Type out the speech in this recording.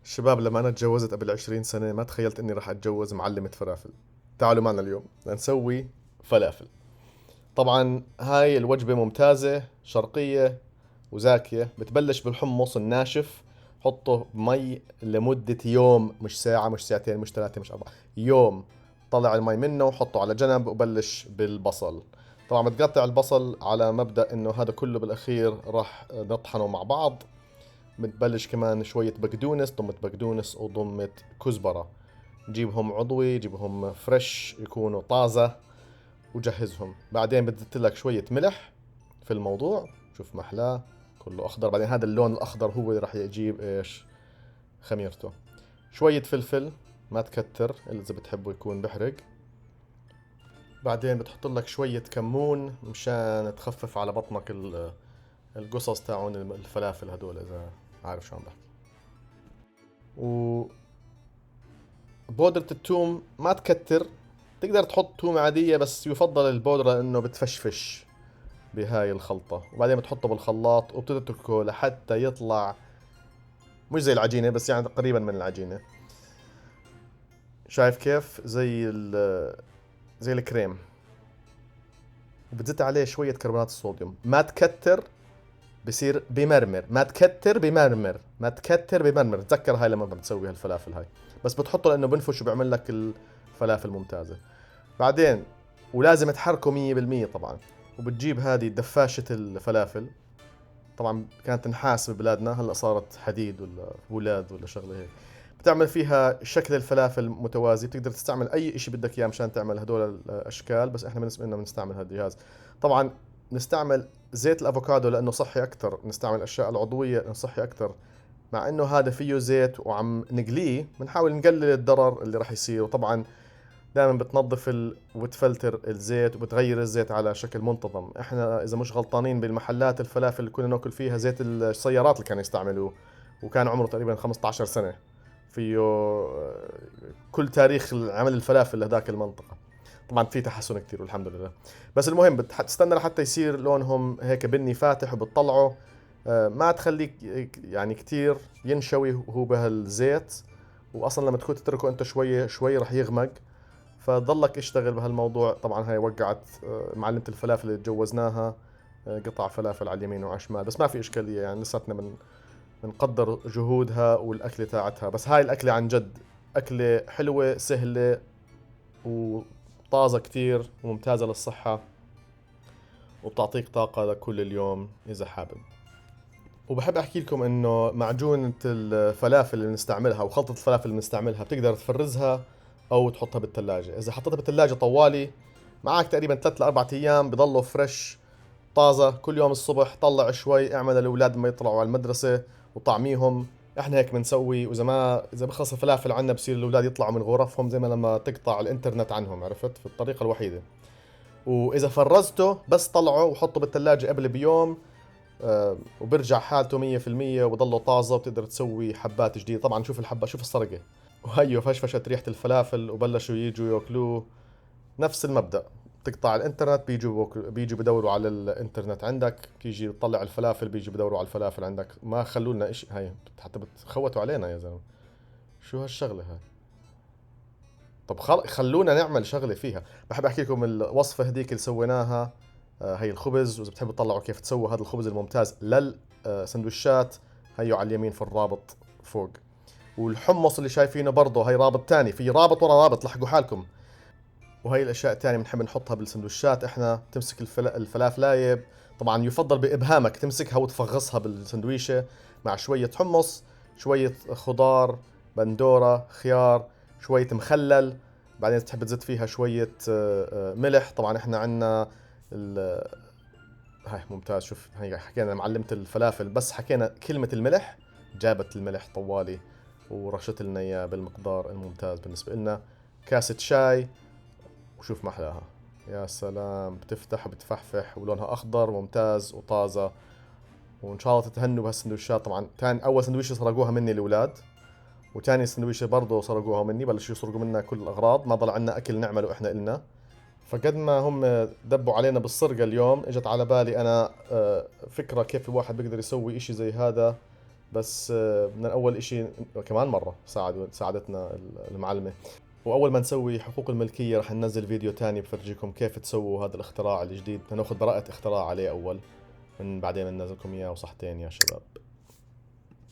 شباب، لما أنا تجوزت قبل 20 سنة ما تخيلت إني راح أتجوز معلمة فلافل. تعالوا معنا اليوم نسوي فلافل. طبعا هاي الوجبة ممتازة شرقية وزاكية. بتبلش بالحمص الناشف، حطه بمي لمدة يوم، مش ساعة مش ساعتين مش ثلاثة مش أربعة، يوم. طلع المي منه وحطه على جنب وبلش بالبصل. طبعا بتقطع البصل على مبدأ إنه هذا كله بالأخير راح نطحنه مع بعض. بتبلش كمان شوية بقدونس، ضمة بقدونس وضمة كزبرة. جيبهم عضوي، جيبهم فريش يكونوا طازة وجهزهم. بعدين بتزت لك شوية ملح في الموضوع. شوف محلاه، كله أخضر. بعدين هذا اللون الأخضر هو اللي راح يجيب إيش خميرته. شوية فلفل، ما تكتر إلا إذا بتحبه يكون بحرق. بعدين بتحط لك شوية كمون مشان تخفف على بطنك القصص تاعون الفلافل هدول، إذا عارف شو عم بحكي. و بودرة الثوم ما تكتر، تقدر تحط توم عادية بس يفضل البودرة لأنه بتفشفش بهاي الخلطة. وبعدين بتحطه بالخلاط وبتتركه لحتى يطلع مش زي العجينة بس يعني قريبا من العجينة. شايف كيف؟ زي الكريم. وبتزت عليه شوية كربونات الصوديوم، ما تكتر بصير بمرمر، ما تكتر بمرمر، ما تكتر بمرمر. تذكر هاي لما بتسوي هالفلافل هاي، بس بتحطه لأنه بنفش وبيعمل لك الفلافل ممتازة. بعدين ولازم تحركه 100% طبعا. وبتجيب هذه دفاشة الفلافل، طبعا كانت نحاس ببلادنا، هلا صارت حديد ولا بولاد ولا شغله هيك. بتعمل فيها شكل الفلافل متوازي. بتقدر تستعمل اي اشي بدك اياه مشان تعمل هدول الاشكال، بس احنا بالنسبه لنا بنستعمل هذا الجهاز. طبعا نستعمل زيت الافوكادو لانه صحي اكثر، نستعمل الاشياء العضويه لانه صحي اكثر. مع انه هذا فيه زيت وعم نقليه بنحاول نقلل الضرر اللي راح يصير. وطبعا دائما بتنظف وبتفلتر الزيت وبتغير الزيت على شكل منتظم. احنا اذا مش غلطانين بالمحلات الفلافل اللي كنا ناكل فيها زيت السيارات اللي كانوا يستعملوه، وكان عمره تقريبا 15 سنة فيه. كل تاريخ عمل الفلافل لهذاك المنطقة. طبعا في تحسن كتير والحمد لله. بس المهم بتستنى لحتى يصير لونهم هيك بني فاتح وبتطلعه. ما تخليك يعني كتير ينشوي وهو بهالزيت. واصلا لما تكون تتركه انت شوي شوي راح يغمق. فضلك اشتغل بهالموضوع. طبعا هاي وقعت معلمة الفلافل اللي تجوزناها قطع فلافل على اليمين وعلى الشمال، بس ما في اشكالية يعني لساتنا بنقدر جهودها والاكلة تاعتها. بس هاي الاكلة عن جد اكلة حلوة سهلة وطازة كتير وممتازة للصحة، وبتعطيك طاقة لكل اليوم إذا حابب. وبحب أحكي لكم إنه معجونة الفلافل اللي بنستعملها وخلطة الفلافل اللي بنستعملها بتقدر تفرزها أو تحطها بالثلاجة. إذا حطيتها بالثلاجة طوالي معك تقريبا 3 ل4 أيام بضلوا فريش طازة. كل يوم الصبح طلع شوي اعمل للأولاد لما يطلعوا على المدرسة وطعميهم. احنا هيك بنسوي. واذا ما اذا بخلص الفلافل عنا بصير الاولاد يطلعوا من غرفهم زي ما لما تقطع الانترنت عنهم، عرفت؟ في الطريقة الوحيدة. واذا فرزته بس طلعه وحطه بالثلاجة قبل بيوم، وبرجع حالته 100% وبضله طازة وبتقدر تسوي حبات جديدة. طبعا شوف الحبة، شوف السرقة. وهيو فشفشت ريحة الفلافل وبلشوا يجوا ياكلوه. نفس المبدأ. تقطع الانترنت بيجوا بدوروا على الانترنت عندك، بيجي بتطلع الفلافل بيجي بدوروا على الفلافل عندك. ما خلوا لنا شيء. هاي حتى بتخوتوا علينا يا زلمه. شو هالشغله هاي؟ طب خلونا نعمل شغله فيها. بحب احكي لكم الوصفه هذيك اللي سويناها. هي الخبز، واذا بتحبوا تطلعوا كيف تسووا هذا الخبز الممتاز للسندوتشات، هيو على اليمين في الرابط فوق. والحمص اللي شايفينه برضه هي رابط تاني، في رابط ورا رابط، لحقوا حالكم. وهي الاشياء الثانيه بنحب نحطها بالسندوتشات. احنا تمسك الفلافلايه، طبعا يفضل بابهامك تمسكها وتفغصها بالسندويشه مع شويه حمص، شويه خضار، بندوره، خيار، شويه مخلل. بعدين تحب تزيد فيها شويه ملح. طبعا احنا عندنا هاي ممتاز. شوف هي حكينا معلمة الفلافل، بس حكينا كلمة الملح جابت الملح طوالي ورشت لنا اياه بالمقدار الممتاز بالنسبة لنا. كاسة شاي، وشوف ما احلاها. يا سلام، بتفتح وبتفحفح ولونها اخضر ممتاز وطازة. وان شاء الله تتهنوا بهالسندويشات. طبعا كان اول سندويشة سرقوها مني الاولاد، وتاني سندويشة برضه سرقوها مني. بلشوا يسرقوا منا كل الاغراض، ما ضل عنا اكل نعمله احنا النا. فقد ما هم دبوا علينا بالسرقة اليوم، اجت على بالي انا فكرة كيف الواحد بيقدر يسوي اشي زي هذا بس بدنا اول اشي كمان مرة ساعدتنا المعلمة. واول ما نسوي حقوق الملكية رح ننزل فيديو تاني بفرجيكم كيف تسووا هذا الاختراع الجديد. ناخذ براءة اختراع عليه اول، من بعدين ننزلكم اياه وصحتين يا شباب.